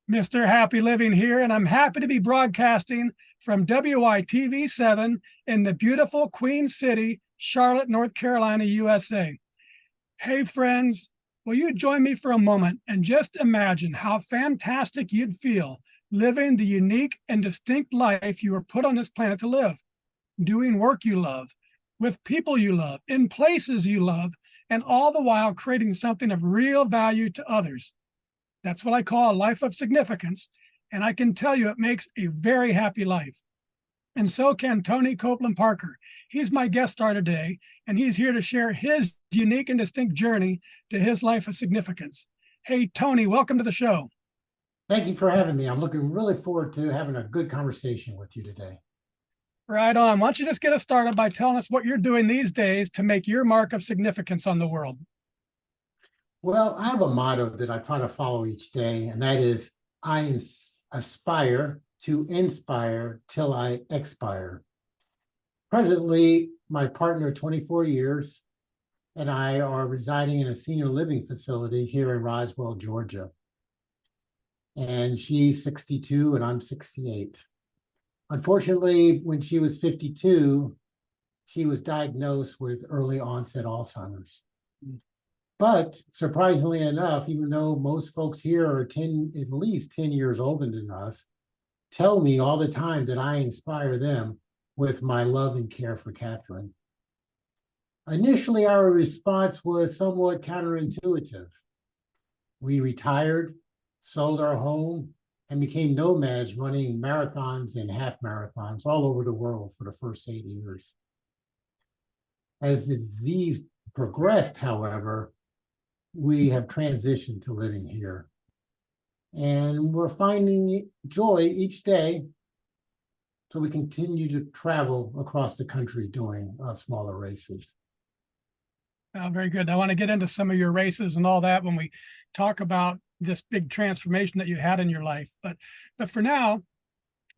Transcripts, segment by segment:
Mr. Happy Living here, and I'm happy to be broadcasting from WITV7 in the beautiful Queen City, Charlotte, North Carolina, USA. Hey, friends, will you join me for a moment and just imagine how fantastic you'd feel living the unique and distinct life you were put on this planet to live, doing work you love, with people you love, in places you love, and all the while creating something of real value to others. That's what I call a life of significance, and I can tell you it makes a very happy life. And so can Tony Copland Parker. He's my guest star today, and he's here to share his unique and distinct journey to his life of significance. Hey, Tony, welcome to the show. Thank you for having me. I'm looking really forward to having a good conversation with you today. Right on. Why don't you just get us started by telling us what you're doing these days to make your mark of significance on the world? Well, I have a motto that I try to follow each day, and that is, I aspire to inspire till I expire. Presently, my partner, 24 years, and I are residing in a senior living facility here in Roswell, Georgia. And she's 62 and I'm 68. Unfortunately, when she was 52, she was diagnosed with early onset Alzheimer's. But surprisingly enough, even though most folks here are at least 10 years older than us, tell me all the time that I inspire them with my love and care for Catherine. Initially, our response was somewhat counterintuitive. We retired, sold our home, and became nomads running marathons and half marathons all over the world for the first 8 years. As the disease progressed, however, we have transitioned to living here. And we're finding joy each day, so we continue to travel across the country doing smaller races. Very good. I want to get into some of your races and all that when we talk about this big transformation that you had in your life. But for now,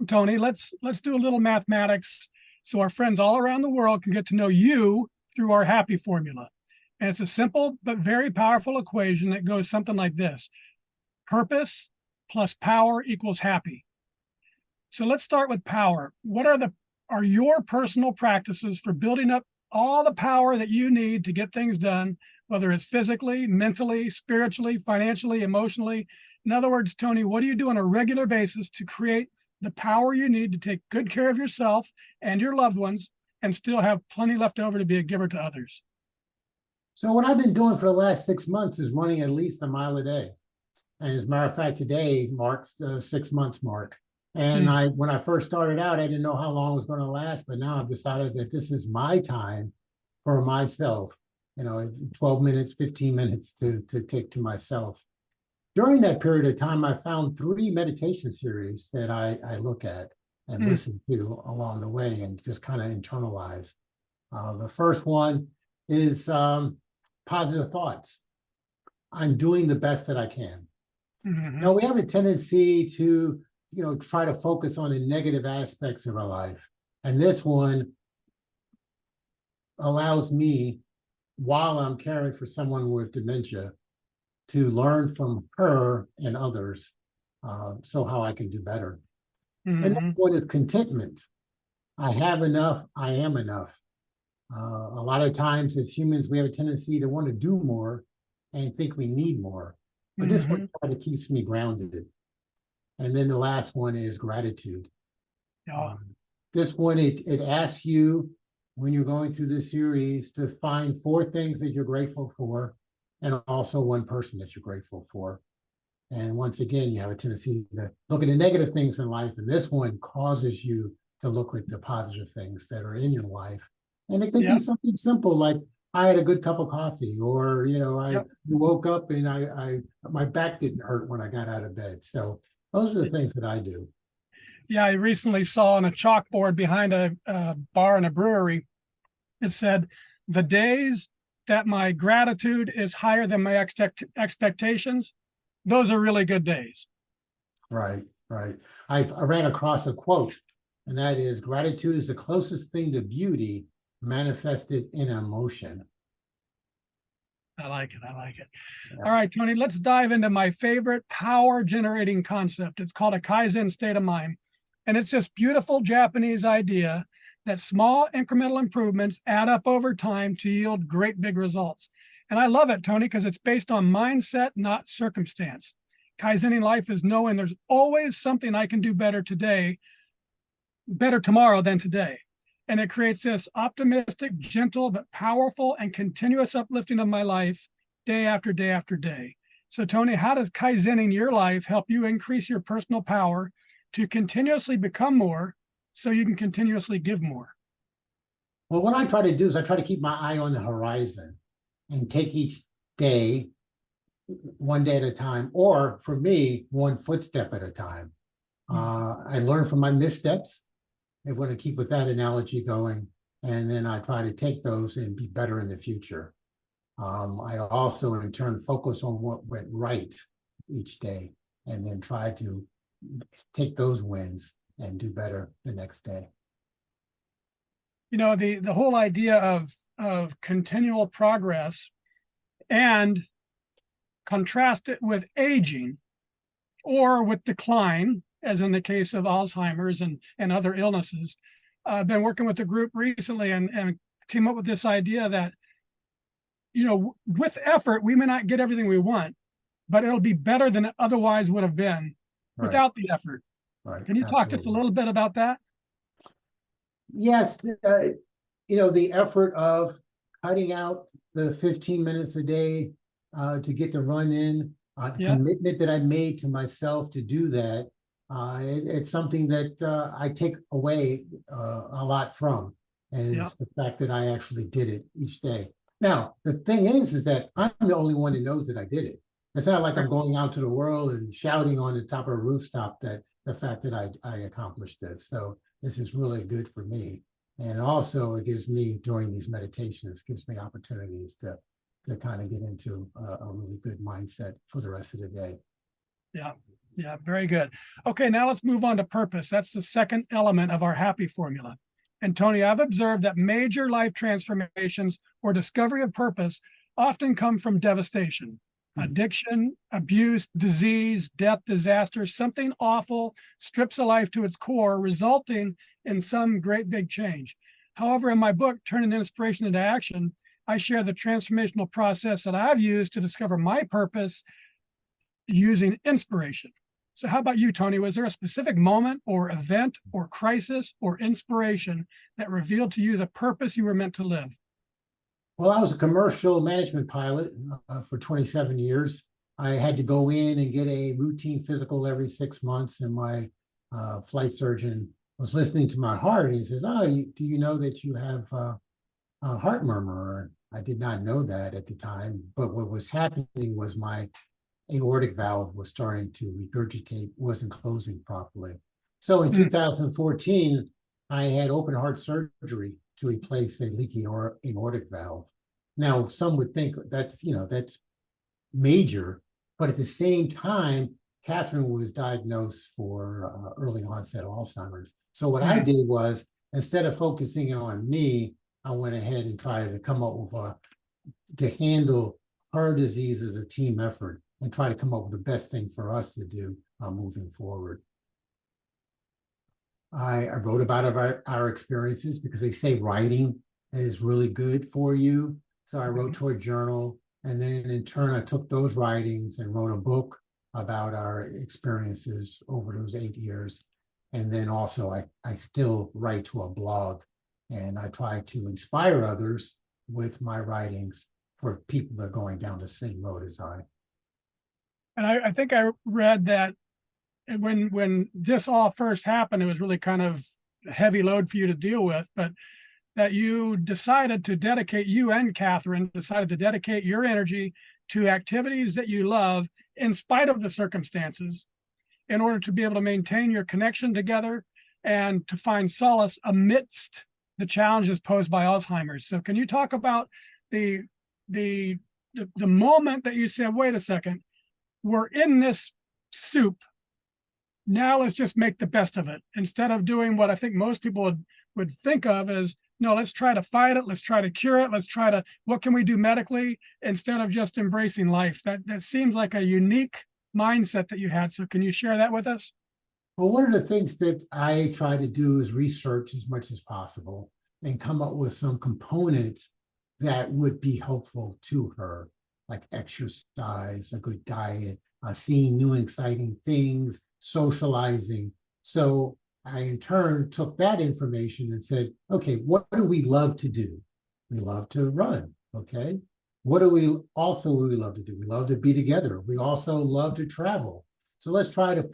Tony, let's do a little mathematics so our friends all around the world can get to know you through our happy formula. And it's a simple but very powerful equation that goes something like this. Purpose plus power equals happy. So let's start with power. What are your personal practices for building up all the power that you need to get things done, whether it's physically, mentally, spiritually, financially, emotionally? In other words, Tony, what do you do on a regular basis to create the power you need to take good care of yourself and your loved ones and still have plenty left over to be a giver to others? So what I've been doing for the last 6 months is running at least a mile a day. And as a matter of fact, today marks the 6 months mark. And when I first started out, I didn't know how long it was going to last, but now I've decided that this is my time for myself, 12 minutes, 15 minutes to take to myself. During that period of time, I found 3 meditation series that I look at and listen to along the way and just kind of internalize. The first one is positive thoughts. I'm doing the best that I can. Now, we have a tendency to, try to focus on the negative aspects of our life. And this one allows me, while I'm caring for someone with dementia, to learn from her and others, so how I can do better. And this one is contentment. I have enough, I am enough. A lot of times as humans, we have a tendency to want to do more and think we need more. But this one kind of keeps me grounded. And then the last one is gratitude. This one, it asks you, when you're going through this series, to find 4 things that you're grateful for, and also 1 person that you're grateful for. And once again, you have a tendency to look at the negative things in life, and this one causes you to look at the positive things that are in your life. And it could be something simple like, I had a good cup of coffee, or, I woke up and my back didn't hurt when I got out of bed. So those are the things that I do. Yeah, I recently saw on a chalkboard behind a bar in a brewery, it said, the days that my gratitude is higher than my expectations, those are really good days. Right. I ran across a quote, and that is, gratitude is the closest thing to beauty manifested in emotion. I like it. I like it. Yeah. All right, Tony, let's dive into my favorite power generating concept. It's called a Kaizen state of mind. And it's this beautiful Japanese idea that small incremental improvements add up over time to yield great big results. And I love it, Tony, because it's based on mindset, not circumstance. Kaizening life is knowing there's always something I can do better today, better tomorrow than today. And it creates this optimistic, gentle, but powerful and continuous uplifting of my life day after day after day. So, Tony, how does Kaizening your life help you increase your personal power to continuously become more so you can continuously give more? Well, what I try to do is I try to keep my eye on the horizon and take each day one day at a time, or for me, one footstep at a time. I learn from my missteps. I want to keep with that analogy going, and then I try to take those and be better in the future. I also, in turn, focus on what went right each day, and then try to take those wins and do better the next day. You know, the whole idea of continual progress and contrast it with aging or with decline, as in the case of Alzheimer's and other illnesses. I've been working with a group recently and came up with this idea that, you know, with effort, we may not get everything we want, but it'll be better than it otherwise would have been without the effort. Right. Can you talk to us a little bit about that? Yes, you know, the effort of cutting out the 15 minutes a day to get the run in, the commitment that I made to myself to do that, it's something that I take away a lot from, and it's the fact that I actually did it each day. Now, the thing is that I'm the only one that knows that I did it. It's not like I'm going out to the world and shouting on the top of a rooftop that the fact that I accomplished this. So this is really good for me. And also it gives me, during these meditations, gives me opportunities to kind of get into a really good mindset for the rest of the day. Yeah. Yeah, very good. Okay, now let's move on to purpose. That's the second element of our happy formula. And Tony, I've observed that major life transformations or discovery of purpose often come from devastation, addiction, abuse, disease, death, disaster. Something awful strips a life to its core, resulting in some great big change. However, in my book, Turning Inspiration into Action, I share the transformational process that I've used to discover my purpose using inspiration. So how about you, Tony? Was there a specific moment or event or crisis or inspiration that revealed to you the purpose you were meant to live? Well, I was a commercial management pilot for 27 years. I had to go in and get a routine physical every 6 months, and my flight surgeon was listening to my heart, and he says, "Oh, do you know that you have a heart murmur?" I did not know that at the time, but what was happening was my aortic valve was starting to regurgitate, wasn't closing properly. So in 2014, I had open heart surgery to replace a leaking aortic valve. Now, some would think that's, you know, that's major, but at the same time, Catherine was diagnosed for early onset Alzheimer's. So what I did was, instead of focusing on me, I went ahead and tried to come up with to handle her disease as a team effort and try to come up with the best thing for us to do moving forward. I wrote about our experiences because they say writing is really good for you. So I wrote to a journal, and then in turn, I took those writings and wrote a book about our experiences over those 8 years. And then also I still write to a blog, and I try to inspire others with my writings for people that are going down the same road as I. And I think I read that when this all first happened, it was really kind of a heavy load for you to deal with, but that you decided to dedicate, you and Catherine decided to dedicate your energy to activities that you love in spite of the circumstances, in order to be able to maintain your connection together and to find solace amidst the challenges posed by Alzheimer's. So can you talk about the moment that you said, wait a second, we're in this soup, now let's just make the best of it, instead of doing what I think most people would think of as no, let's try to fight it. Let's try to cure it. Let's try to, what can we do medically instead of just embracing life? That seems like a unique mindset that you had. So can you share that with us? Well, one of the things that I try to do is research as much as possible and come up with some components that would be helpful to her, like exercise, a good diet, seeing new exciting things, socializing. So I in turn took that information and said, okay, what do we love to do? We love to run. Okay. What do we love to do? We love to be together. We also love to travel. So let's try to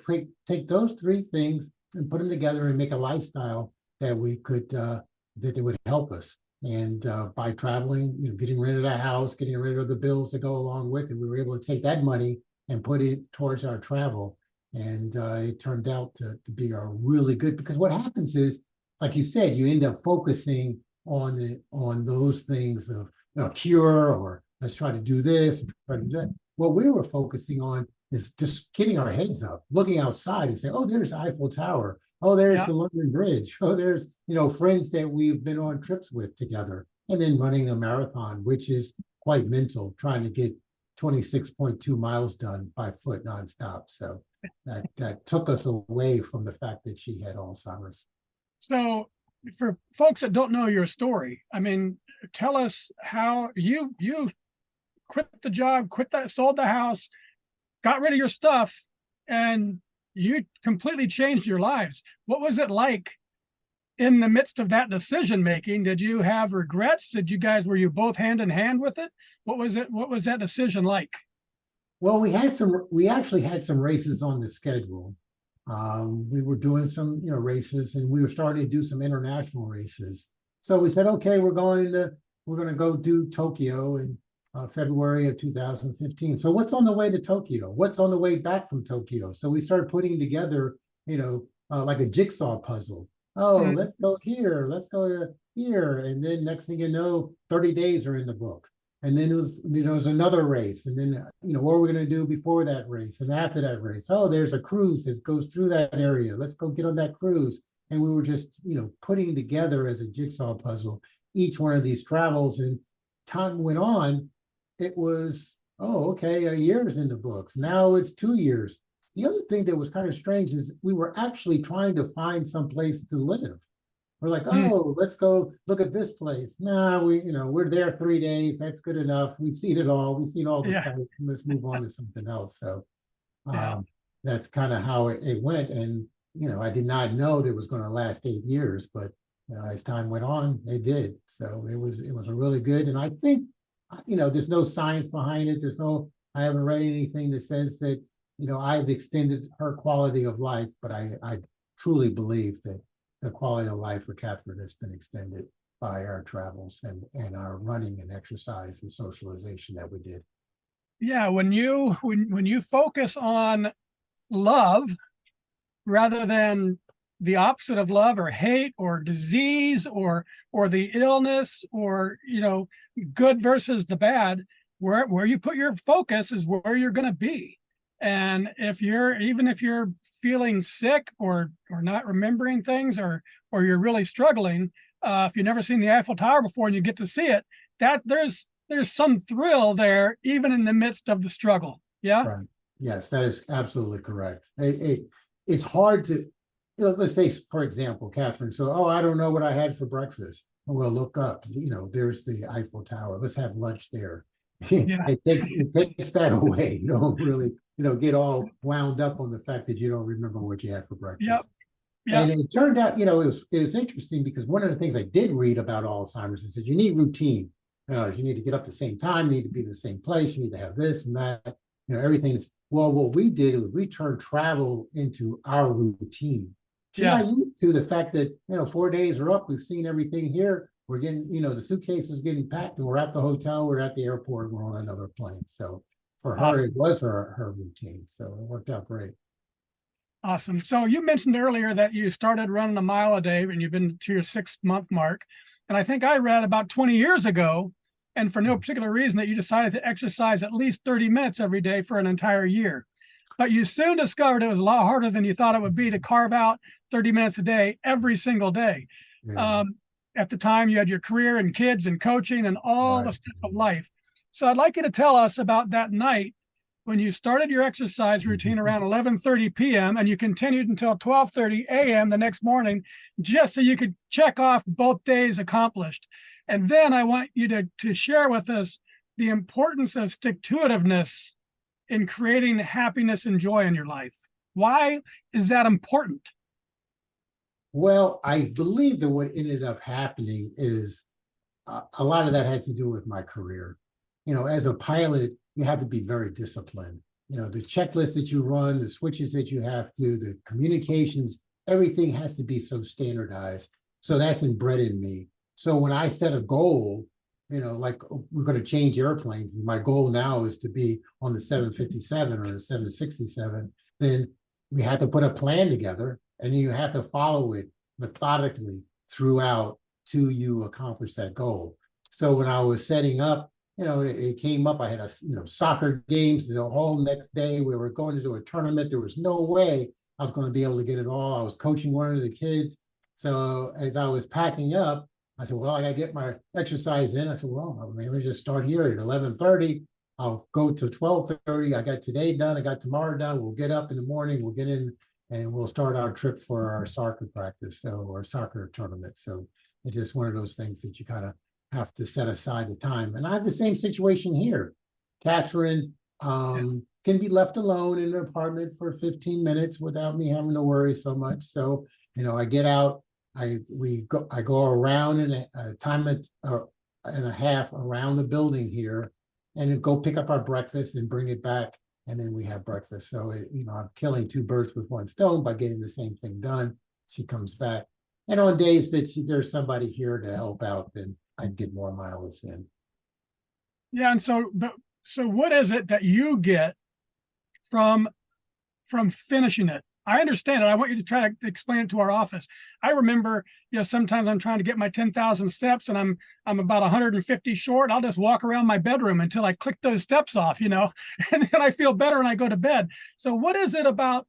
take those three things and put them together and make a lifestyle that we could, that they would help us. And by traveling, getting rid of the house, getting rid of the bills that go along with it, we were able to take that money and put it towards our travel. And it turned out to be a really good, because what happens is, like you said, you end up focusing on those things of cure, or let's try to do this and try to do that. What we were focusing on is just getting our heads up, looking outside and saying, oh, there's Eiffel Tower. Oh, there's the London Bridge. Oh, there's, friends that we've been on trips with together. And then running a marathon, which is quite mental, trying to get 26.2 miles done by foot nonstop. So that took us away from the fact that she had Alzheimer's. So for folks that don't know your story, I mean, tell us how you quit the job, sold the house, got rid of your stuff, and you completely changed your lives. What was it like in the midst of that decision making? Did you have regrets? Were you both hand in hand with it? What was that decision like? Well, we actually had some races on the schedule. We were doing some, races, and we were starting to do some international races. So we said, okay, we're going to go do Tokyo in February of 2015. So what's on the way to Tokyo? What's on the way back from Tokyo? So we started putting together, like a jigsaw puzzle. Oh, let's go here. Let's go to here. And then next thing you know, 30 days are in the book. And then it was another race. And then, what are we going to do before that race and after that race? Oh, there's a cruise that goes through that area. Let's go get on that cruise. And we were just, putting together as a jigsaw puzzle each one of these travels. And time went on. It was, oh, okay, a year's in the books. Now it's 2 years. The other thing that was kind of strange is we were actually trying to find some place to live. We're like, oh, let's go look at this place. Nah, we're there 3 days. That's good enough. We've seen it all. We've seen all the sites. Let's move on to something else. So that's kind of how it went. And, I did not know that it was going to last 8 years, but as time went on, it did. So it was a really good. And I think, there's no science behind it. I haven't read anything that says that, I've extended her quality of life, but I truly believe that the quality of life for Catherine has been extended by our travels and our running and exercise and socialization that we did. Yeah, when you focus on love rather than the opposite of love, or hate, or disease, or the illness, or good versus the bad, where you put your focus is where you're going to be. And even if you're feeling sick or not remembering things, or you're really struggling, if you've never seen the Eiffel Tower before and you get to see it, that there's some thrill there, even in the midst of the struggle. Yeah. Right. Yes, that is absolutely correct. It's hard to, let's say, for example, Catherine. So, oh, I don't know what I had for breakfast. Well, look up. There's the Eiffel Tower. Let's have lunch there. Yeah. It takes that away. You don't really, get all wound up on the fact that you don't remember what you had for breakfast. Yep. Yep. And it turned out, it was interesting, because one of the things I did read about Alzheimer's is that you need routine. You need to get up at the same time, you need to be in the same place, you need to have this and that, everything is, well, what we did was we turned travel into our routine. She's not used to the fact that, 4 days are up, we've seen everything here. We're getting, the suitcase is getting packed, and we're at the hotel, we're at the airport, we're on another plane. So for her, it was her routine. So it worked out great. Awesome. So you mentioned earlier that you started running a mile a day and you've been to your 6-month mark. And I think I read about 20 years ago, and for no particular reason, that you decided to exercise at least 30 minutes every day for an entire year. But you soon discovered it was a lot harder than you thought it would be to carve out 30 minutes a day every single day. Yeah. at the time you had your career and kids and coaching and all the Right. stuff of life. So I'd like you to tell us about that night when you started your exercise routine around 11:30 p.m. and you continued until 12:30 a.m. the next morning, just so you could check off both days accomplished. And then I want you to share with us the importance of stick-to-itiveness in creating happiness and joy in your life. Why is that important? Well, I believe that what ended up happening is a lot of that has to do with my career. As a pilot, you have to be very disciplined. The checklist that you run, the switches that you have to, the communications, everything has to be so standardized. So that's inbred in me. So when I set a goal, like we're going to change airplanes, and my goal now is to be on the 757 or the 767, then we have to put a plan together, and you have to follow it methodically throughout till you accomplish that goal. So when I was setting up, it came up, I had soccer games the whole next day. We were going to do a tournament. There was no way I was going to be able to get it all. I was coaching one of the kids. So as I was packing up, I said, well, I got to get my exercise in. I said, well, maybe just start here at 11:30. I'll go to 12:30. I got today done. I got tomorrow done. We'll get up in the morning. We'll get in and we'll start our trip for our soccer practice. So, our soccer tournament. So it's just one of those things that you kind of have to set aside the time. And I have the same situation here. Catherine can be left alone in an apartment for 15 minutes without me having to worry so much. So, I get out, I go around in a time and a half around the building here and then go pick up our breakfast and bring it back. And then we have breakfast. So, I'm killing two birds with one stone by getting the same thing done. She comes back. And on days that there's somebody here to help out, then I get more mileage in. Yeah, and so what is it that you get from finishing it? I understand it. I want you to try to explain it to our office. I remember, sometimes I'm trying to get my 10,000 steps and I'm about 150 short. I'll just walk around my bedroom until I click those steps off, and then I feel better and I go to bed. So what is it about,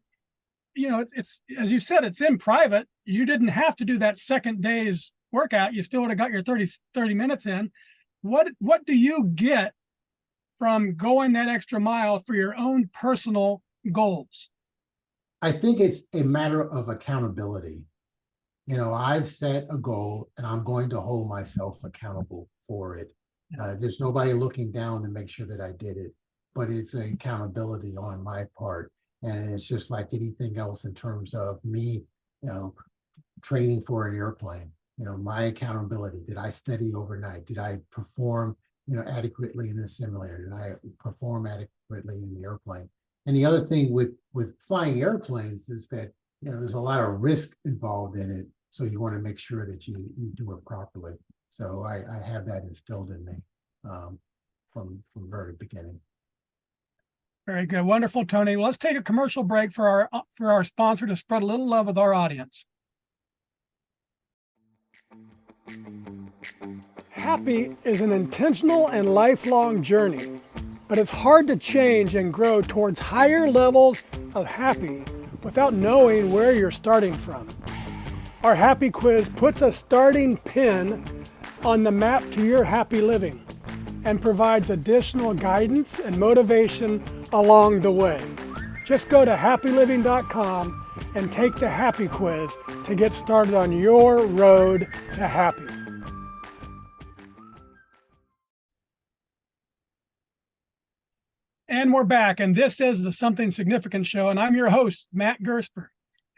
it's as you said, it's in private. You didn't have to do that second day's workout. You still would have got your 30 minutes in. What do you get from going that extra mile for your own personal goals? I think it's a matter of accountability. I've set a goal and I'm going to hold myself accountable for it. There's nobody looking down to make sure that I did it, but it's an accountability on my part. And it's just like anything else in terms of me, training for an airplane. My accountability. Did I study overnight? Did I perform, adequately in the simulator? Did I perform adequately in the airplane? And the other thing with flying airplanes is that, there's a lot of risk involved in it. So you want to make sure that you do it properly. So I have that instilled in me from the very beginning. Very good. Wonderful, Tony. Well, let's take a commercial break for our sponsor to spread a little love with our audience. Happy is an intentional and lifelong journey, but it's hard to change and grow towards higher levels of happy without knowing where you're starting from. Our happy quiz puts a starting pin on the map to your happy living and provides additional guidance and motivation along the way. Just go to happyliving.com and take the happy quiz to get started on your road to happy. And we're back, and this is the Something Significant Show, and I'm your host, Matt Gersper.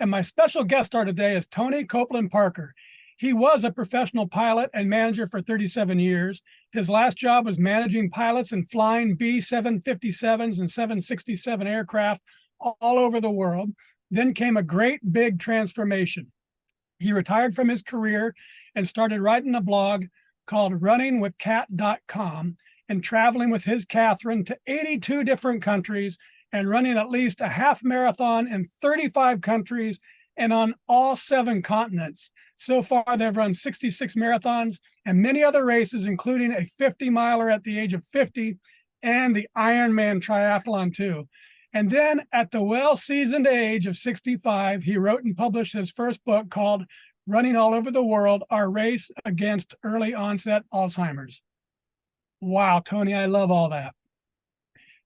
And my special guest star today is Tony Copland Parker. He was a professional pilot and manager for 37 years. His last job was managing pilots and flying B-757s and 767 aircraft all over the world. Then came a great big transformation. He retired from his career and started writing a blog called runningwithcat.com and traveling with his Catherine to 82 different countries and running at least a half marathon in 35 countries and on all 7 continents. So far, they've run 66 marathons and many other races, including a 50-miler at the age of 50 and the Ironman triathlon too. And then at the well-seasoned age of 65, he wrote and published his first book called running all over the world, our race against early onset Alzheimer's. Wow, Tony, I love all that.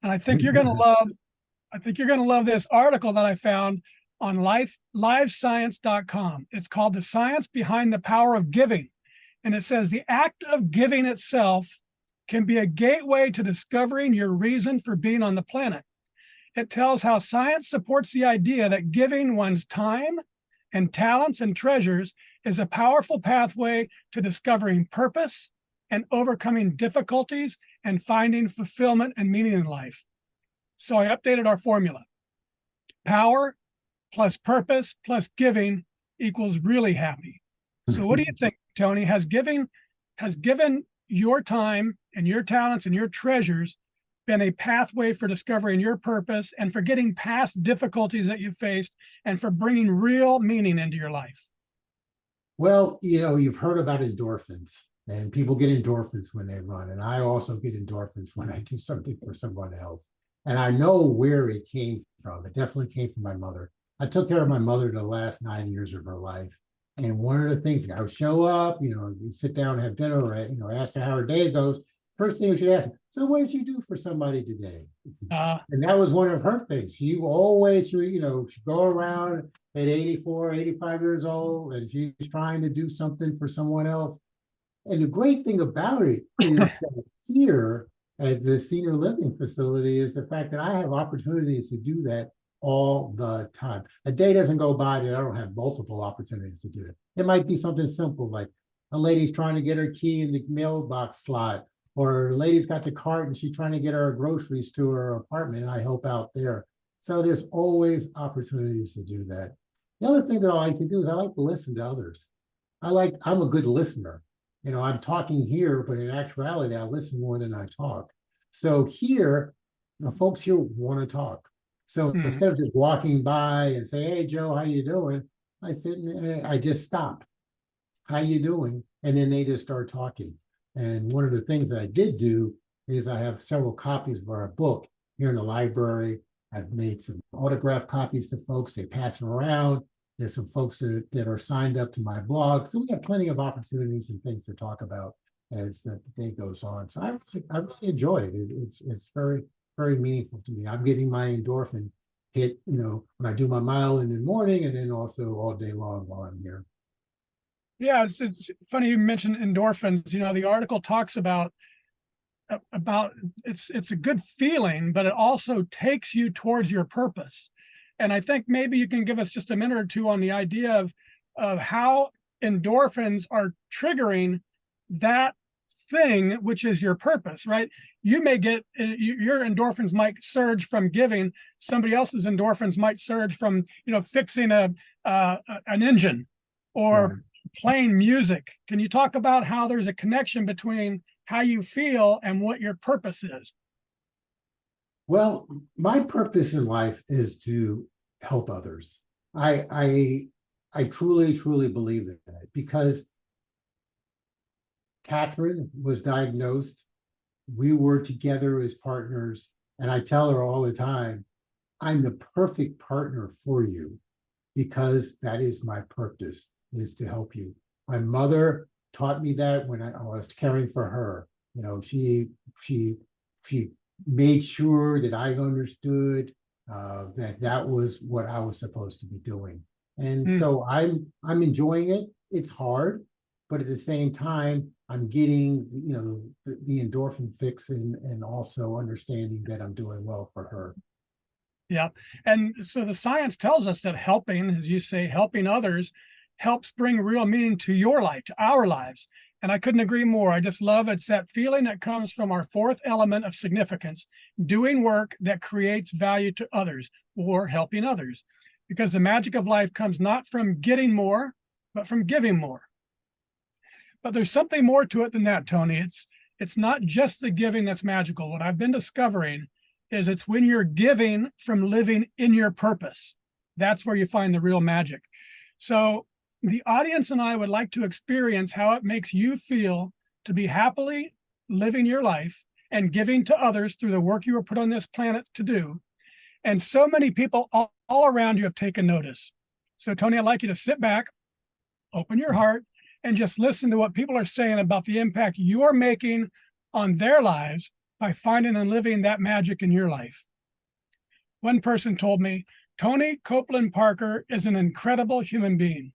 And I think you're going to love this article that I found on livescience.com. It's called The Science Behind the Power of Giving. And it says the act of giving itself can be a gateway to discovering your reason for being on the planet. It tells how science supports the idea that giving one's time and talents and treasures is a powerful pathway to discovering purpose and overcoming difficulties and finding fulfillment and meaning in life. So I updated our formula. Power plus purpose plus giving equals really happy. So what do you think, Tony? Has given your time and your talents and your treasures been a pathway for discovering your purpose and for getting past difficulties that you faced and for bringing real meaning into your life? Well, you've heard about endorphins, and people get endorphins when they run. And I also get endorphins when I do something for someone else. And I know where it came from. It definitely came from my mother. I took care of my mother the last 9 years of her life. And one of the things, I would show up, we sit down and have dinner, or, ask her how her day goes. First thing she'd ask me, so what did you do for somebody today? And that was one of her things. She always, she'd go around at 84, 85 years old, and she's trying to do something for someone else. And the great thing about it is that here at the senior living facility is the fact that I have opportunities to do that all the time. A day doesn't go by that I don't have multiple opportunities to do it. It might be something simple like a lady's trying to get her key in the mailbox slot, or a lady's got the cart and she's trying to get her groceries to her apartment, and I help out there. So there's always opportunities to do that. The other thing that I like to do is I like to listen to others. I'm a good listener. I'm talking here, but in actuality, I listen more than I talk. So here, folks here want to talk. So instead of just walking by and say, hey, Joe, how you doing? I sit and I just stop. How you doing? And then they just start talking. And one of the things that I did do is I have several copies of our book here in the library. I've made some autograph copies to folks. They pass them around. There's some folks that are signed up to my blog. So we have plenty of opportunities and things to talk about as the day goes on. So I really enjoy it. It's very, very meaningful to me. I'm getting my endorphin hit, when I do my mile in the morning, and then also all day long while I'm here. Yeah, it's funny you mentioned endorphins. The article talks about it's a good feeling, but it also takes you towards your purpose. And I think maybe you can give us just a minute or two on the idea of how endorphins are triggering that thing, which is your purpose, right? You may get, your endorphins might surge from giving. Somebody else's endorphins might surge from, fixing an engine or playing music. Can you talk about how there's a connection between how you feel and what your purpose is? Well, my purpose in life is to help others. I truly, truly believe that, because Catherine was diagnosed. We were together as partners, and I tell her all the time, I'm the perfect partner for you, because that is my purpose, is to help you. My mother taught me that when I was caring for her. She made sure that I understood that was what I was supposed to be doing. And so I'm enjoying it. It's hard, but at the same time, I'm getting, the endorphin fix and also understanding that I'm doing well for her. Yeah. And so the science tells us that helping, as you say, helping others helps bring real meaning to your life, to our lives. And I couldn't agree more. I just love it's that feeling that comes from our fourth element of significance, doing work that creates value to others or helping others. Because the magic of life comes not from getting more, but from giving more. But there's something more to it than that, Tony. It's not just the giving that's magical. What I've been discovering is it's when you're giving from living in your purpose. That's where you find the real magic. So the audience and I would like to experience how it makes you feel to be happily living your life and giving to others through the work you were put on this planet to do. And so many people all around you have taken notice. So Tony, I'd like you to sit back, open your heart, and just listen to what people are saying about the impact you're making on their lives by finding and living that magic in your life. One person told me, Tony Copland Parker is an incredible human being.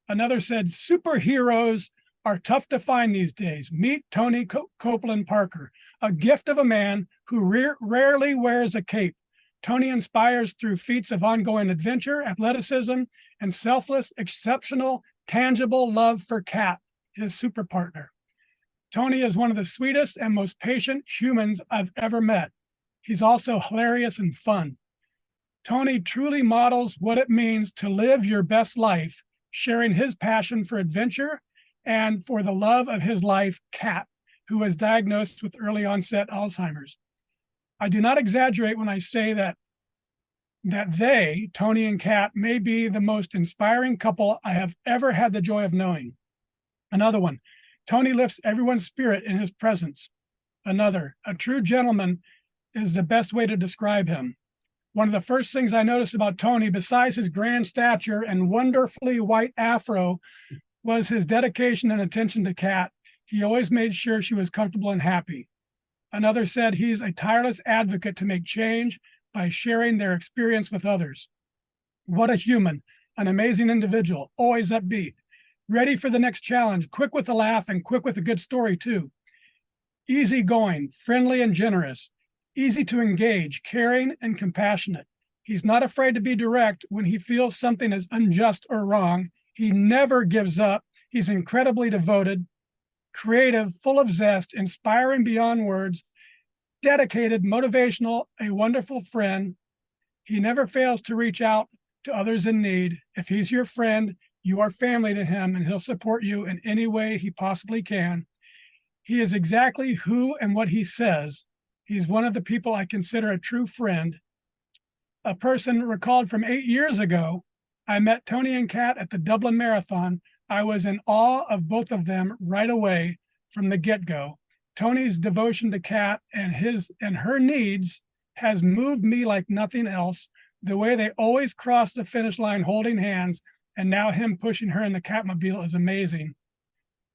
Another said, superheroes are tough to find these days. Meet Tony Copland Parker, a gift of a man who rarely wears a cape. Tony inspires through feats of ongoing adventure, athleticism, and selfless, exceptional, tangible love for Kat, his super partner. Tony is one of the sweetest and most patient humans I've ever met. He's also hilarious and fun. Tony truly models what it means to live your best life, sharing his passion for adventure and for the love of his life, Kat, who was diagnosed with early onset Alzheimer's. I do not exaggerate when I say that they, Tony and Kat, may be the most inspiring couple I have ever had the joy of knowing. Another one, Tony lifts everyone's spirit in his presence. Another, a true gentleman is the best way to describe him. One of the first things I noticed about Tony, besides his grand stature and wonderfully white afro, was his dedication and attention to Kat. He always made sure she was comfortable and happy. Another said he's a tireless advocate to make change by sharing their experience with others. What a human, an amazing individual, always upbeat, ready for the next challenge, quick with a laugh and quick with a good story too. Easygoing, friendly and generous, easy to engage, caring and compassionate. He's not afraid to be direct when he feels something is unjust or wrong. He never gives up. He's incredibly devoted, creative, full of zest, inspiring beyond words, dedicated, motivational, a wonderful friend. He never fails to reach out to others in need. If he's your friend, you are family to him, and he'll support you in any way he possibly can. He is exactly who and what he says. He's one of the people I consider a true friend. A person recalled from 8 years ago, I met Tony and Kat at the Dublin Marathon. I was in awe of both of them right away from the get-go. Tony's devotion to Kat and her needs has moved me like nothing else. The way they always cross the finish line holding hands, and now him pushing her in the Catmobile is amazing.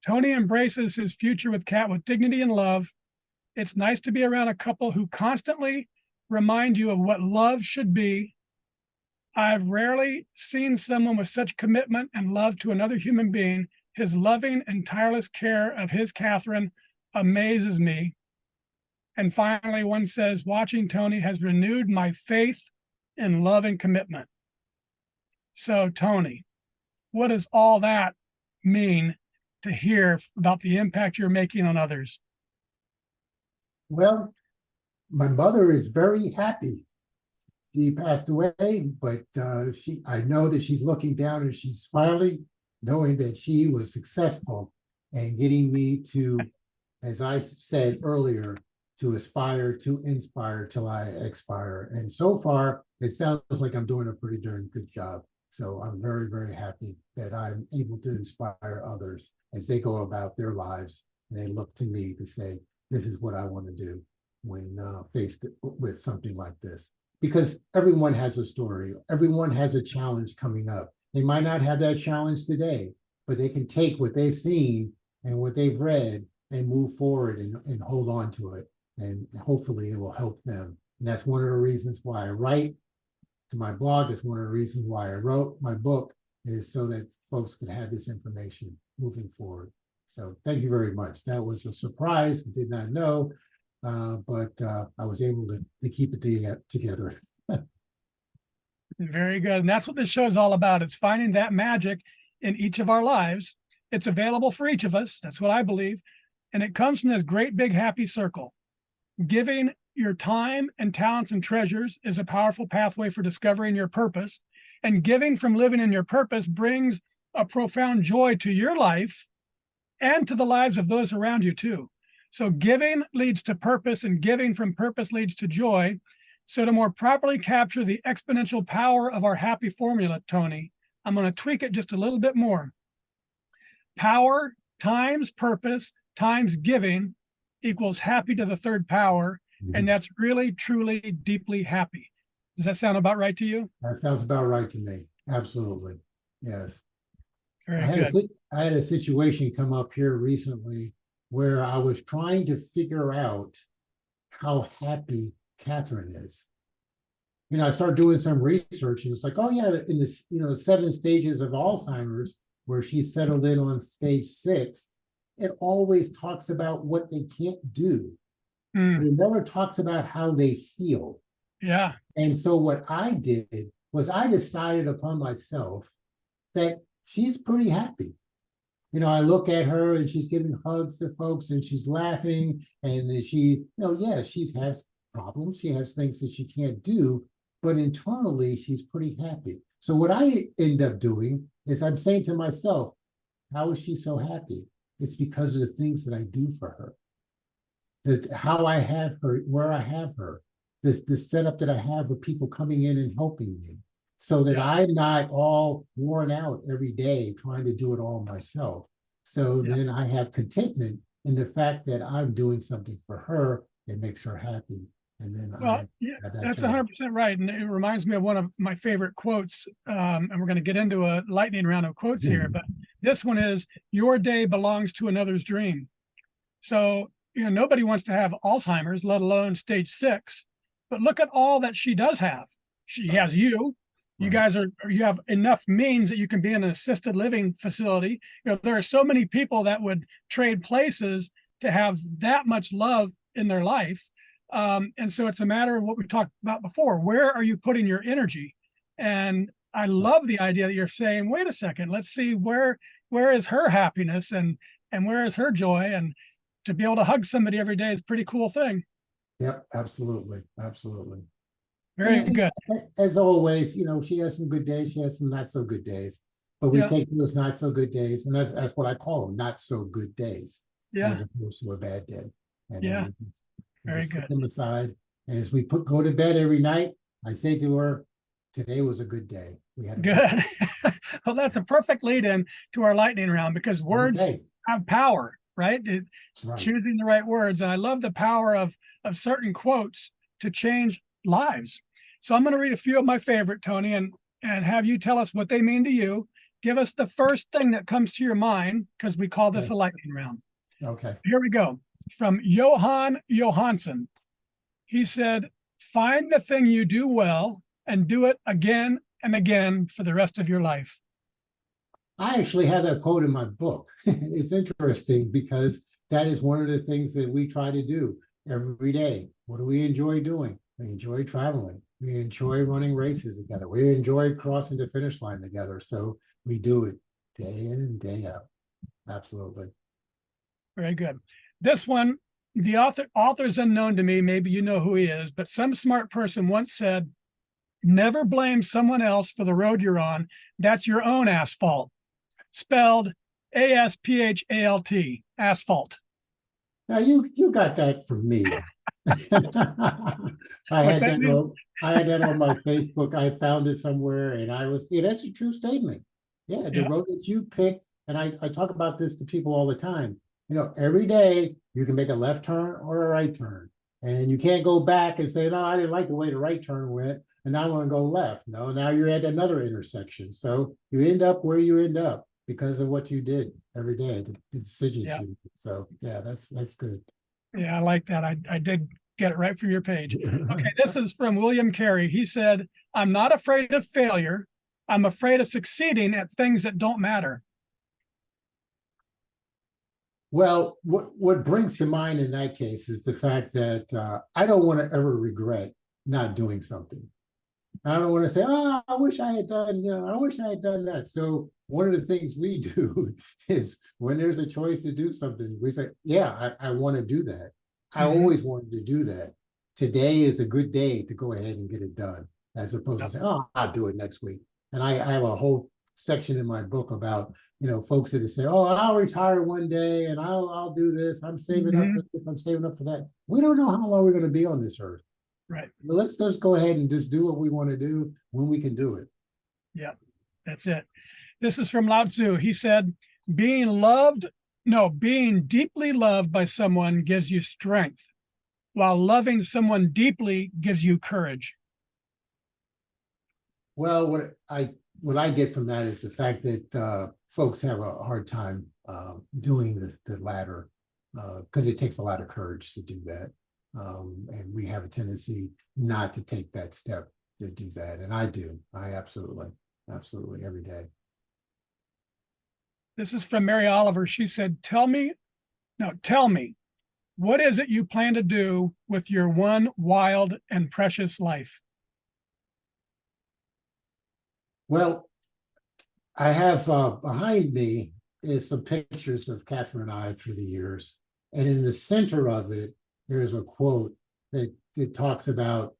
Tony embraces his future with Kat with dignity and love. It's nice to be around a couple who constantly remind you of what love should be. I've rarely seen someone with such commitment and love to another human being. His loving and tireless care of his Catherine amazes me. And finally, one says, watching Tony has renewed my faith in love and commitment. So, Tony, what does all that mean to hear about the impact you're making on others? Well, my mother is very happy. She passed away, but I know that she's looking down and she's smiling, knowing that she was successful in getting me to, as I said earlier, to aspire to inspire till I expire. And so far, it sounds like I'm doing a pretty darn good job. So I'm very, very happy that I'm able to inspire others as they go about their lives and they look to me to say, this is what I want to do when faced with something like this. Because everyone has a story. Everyone has a challenge coming up. They might not have that challenge today, but they can take what they've seen and what they've read and move forward and hold on to it. And hopefully it will help them. And that's one of the reasons why I write to my blog. It's one of the reasons why I wrote my book, is so that folks could have this information moving forward. So thank you very much. That was a surprise. I did not know, but I was able to keep it together. Very good. And that's what this show is all about. It's finding that magic in each of our lives. It's available for each of us. That's what I believe. And it comes from this great big happy circle. Giving your time and talents and treasures is a powerful pathway for discovering your purpose. And giving from living in your purpose brings a profound joy to your life and to the lives of those around you too. So giving leads to purpose, and giving from purpose leads to joy. So to more properly capture the exponential power of our happy formula, Tony, I'm going to tweak it just a little bit more. Power times purpose times giving equals happy to the third power. And that's really, truly, deeply happy. Does that sound about right to you? That sounds about right to me. Absolutely. Yes. Very good. I had a situation come up here recently where I was trying to figure out how happy Catherine is. I started doing some research and it's like, oh yeah, in this, 7 stages of Alzheimer's, where she settled in on stage 6, it always talks about what they can't do, but Mm, it never talks about how they feel. yeah. And so what I did was I decided upon myself that she's pretty happy. I look at her and she's giving hugs to folks and she's laughing and she, yeah, she has problems. She has things that she can't do, but internally she's pretty happy. So what I end up doing is I'm saying to myself, how is she so happy? It's because of the things that I do for her, that how I have her, where I have her, this setup that I have with people coming in and helping me, so that Yeah. I'm not all worn out every day trying to do it all myself. So Yeah. then I have contentment in the fact that I'm doing something for her that makes her happy. And then Well, I yeah, have that that's joy. 100% right. And it reminds me of one of my favorite quotes. And we're going to get into a lightning round of quotes here, but this one is, your day belongs to another's dream. So, nobody wants to have Alzheimer's, let alone stage 6, but look at all that she does have. She Right, has you. You right. guys you have enough means that you can be in an assisted living facility. There are so many people that would trade places to have that much love in their life. And so it's a matter of what we talked about before. Where are you putting your energy? And I love the idea that you're saying, wait a second, let's see where is her happiness and where is her joy? And to be able to hug somebody every day is a pretty cool thing. Yep, absolutely, absolutely. Very And good. as always, she has some good days, she has some not so good days, but we Yeah. take those not so good days, and that's what I call them, not so good days, Yeah. as opposed to a bad day. And then Yeah. we Very just put good. them aside. And as we go to bed every night, I say to her, today was a good day. We had a good Good. Well, that's a perfect lead in to our lightning round because words okay, have power, right? right. Choosing the right words. And I love the power of certain quotes to change lives. So I'm going to read a few of my favorite, Tony, and have you tell us what they mean to you. Give us the first thing that comes to your mind because we call this Okay. a lightning round. Okay. Here we go. From Johan Johansson. He said, find the thing you do well and do it again and again for the rest of your life. I actually have that quote in my book. It's interesting because that is one of the things that we try to do every day. What do we enjoy doing? We enjoy traveling. We enjoy running races together. We enjoy crossing the finish line together. So we do it day in and day out. Absolutely. Very good. This one, the author's unknown to me. Maybe you know who he is, but some smart person once said, never blame someone else for the road you're on. That's your own asphalt. Spelled ASPHALT, asphalt. Now you got that from me. I What's had that that mean? on, I had that on my Facebook. I found it somewhere and that's a true statement. Yeah, the Yeah. road that you pick, and I talk about this to people all the time. Every day you can make a left turn or a right turn. And you can't go back and say, no, I didn't like the way the right turn went, and now I want to go left. No, now you're at another intersection. So you end up where you end up because of what you did every day, the decisions Yeah. you made. So yeah, that's good. Yeah, I like that. I did get it right from your page. Okay, this is from William Carey. He said, I'm not afraid of failure. I'm afraid of succeeding at things that don't matter. Well, what brings to mind in that case is the fact that I don't want to ever regret not doing something. I don't want to say, oh, I wish I had done, I wish I had done that. So one of the things we do is when there's a choice to do something, we say, yeah, I want to do that. I Mhm. always wanted to do that. Today is a good day to go ahead and get it done, as opposed to Yep. say, oh, I'll do it next week. And I have a whole section in my book about, folks that say, oh, I'll retire one day and I'll do this. I'm saving up for Mhm. this, I'm saving up for that. We don't know how long we're going to be on this earth. Right. Let's just go ahead and just do what we want to do when we can do it. Yep. That's it. This is from Lao Tzu. He said, being loved, no, being deeply loved by someone gives you strength, while loving someone deeply gives you courage. Well, what what I get from that is the fact that folks have a hard time doing the latter because it takes a lot of courage to do that. And we have a tendency not to take that step to do that. And I do. I absolutely every day. This is from Mary Oliver. She said, tell me, what is it you plan to do with your one wild and precious life? Well, I have behind me is some pictures of Catherine and I through the years. And in the center of it, there's a quote that it talks about,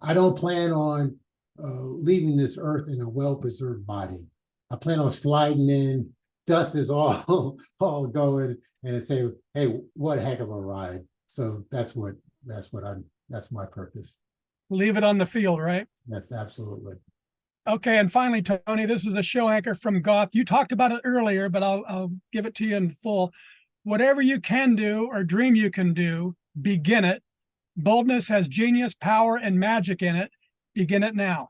I don't plan on leaving this earth in a well-preserved body. I plan on sliding in, dust is all going, and say, hey, what a heck of a ride. So that's my purpose. Leave it on the field, right? Yes, absolutely. Okay, and finally, Tony, this is a show anchor from Goth. You talked about it earlier, but I'll give it to you in full. Whatever you can do or dream you can do, begin it. Boldness has genius, power, and magic in it. Begin it now.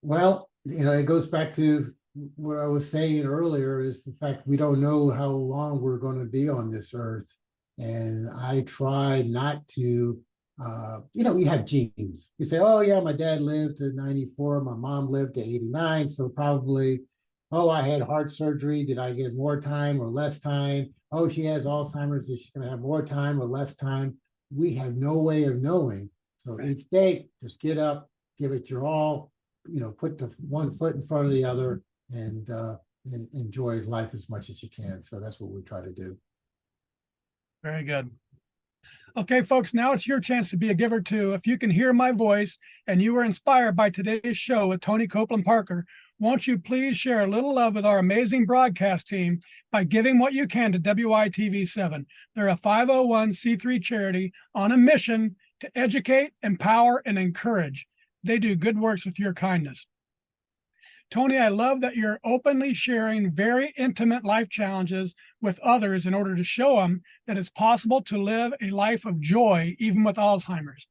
Well, it goes back to what I was saying earlier is the fact we don't know how long we're going to be on this earth. And I try not to, you have genes. You say, oh yeah, my dad lived to 94, my mom lived to 89. So probably, oh, I had heart surgery. Did I get more time or less time? Oh, she has Alzheimer's. Is she going to have more time or less time? We have no way of knowing. So each day, just get up, give it your all, put the one foot in front of the other and enjoy life as much as you can. So that's what we try to do. Very good. Okay, folks, now it's your chance to be a giver too. If you can hear my voice and you were inspired by today's show with Tony Copland Parker, won't you please share a little love with our amazing broadcast team by giving what you can to WITV7. They're a 501c3 charity on a mission to educate, empower, and encourage. They do good works with your kindness. Tony, I love that you're openly sharing very intimate life challenges with others in order to show them that it's possible to live a life of joy, even with Alzheimer's.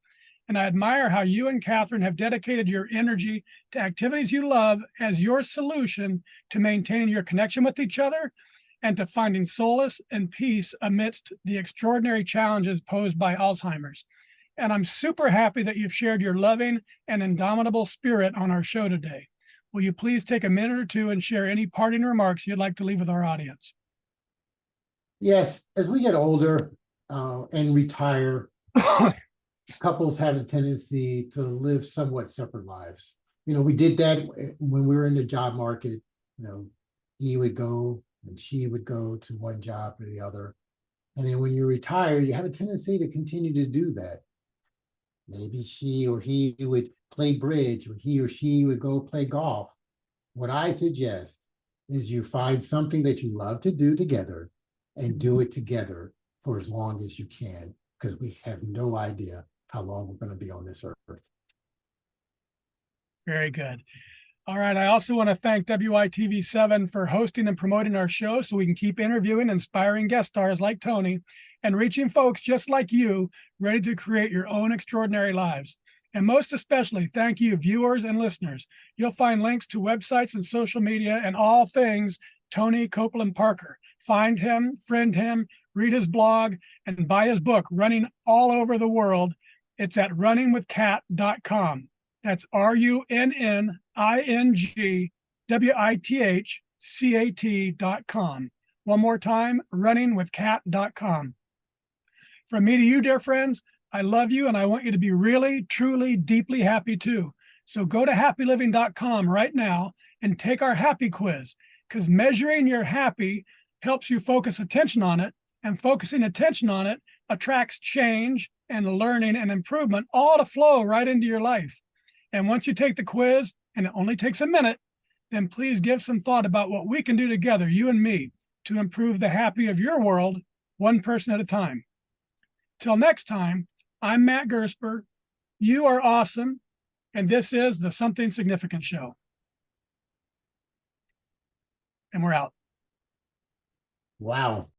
And I admire how you and Catherine have dedicated your energy to activities you love as your solution to maintaining your connection with each other and to finding solace and peace amidst the extraordinary challenges posed by Alzheimer's. And I'm super happy that you've shared your loving and indomitable spirit on our show today. Will you please take a minute or two and share any parting remarks you'd like to leave with our audience? Yes, as we get older and retire, couples have a tendency to live somewhat separate lives. We did that when we were in the job market. He would go and she would go to one job or the other. And then when you retire, you have a tendency to continue to do that. Maybe she or he would play bridge, or he or she would go play golf. What I suggest is you find something that you love to do together and do it together for as long as you can, because we have no idea how long we're going to be on this earth. Very good. All right. I also want to thank WITV7 for hosting and promoting our show so we can keep interviewing inspiring guest stars like Tony and reaching folks just like you ready to create your own extraordinary lives. And most especially, thank you, viewers and listeners. You'll find links to websites and social media and all things Tony Copland Parker. Find him, friend him, read his blog, and buy his book, Running All Over the World. It's at runningwithcat.com. That's runningwithcat.com. One more time, runningwithcat.com. From me to you, dear friends, I love you and I want you to be really, truly, deeply happy too. So go to happyliving.com right now and take our happy quiz, because measuring your happy helps you focus attention on it, and focusing attention on it attracts change and learning and improvement, all to flow right into your life. And once you take the quiz, and it only takes a minute, then please give some thought about what we can do together, you and me, to improve the happy of your world, one person at a time. Till next time, I'm Matt Gersper. You are awesome. And this is the Something Significant Show. And we're out. Wow.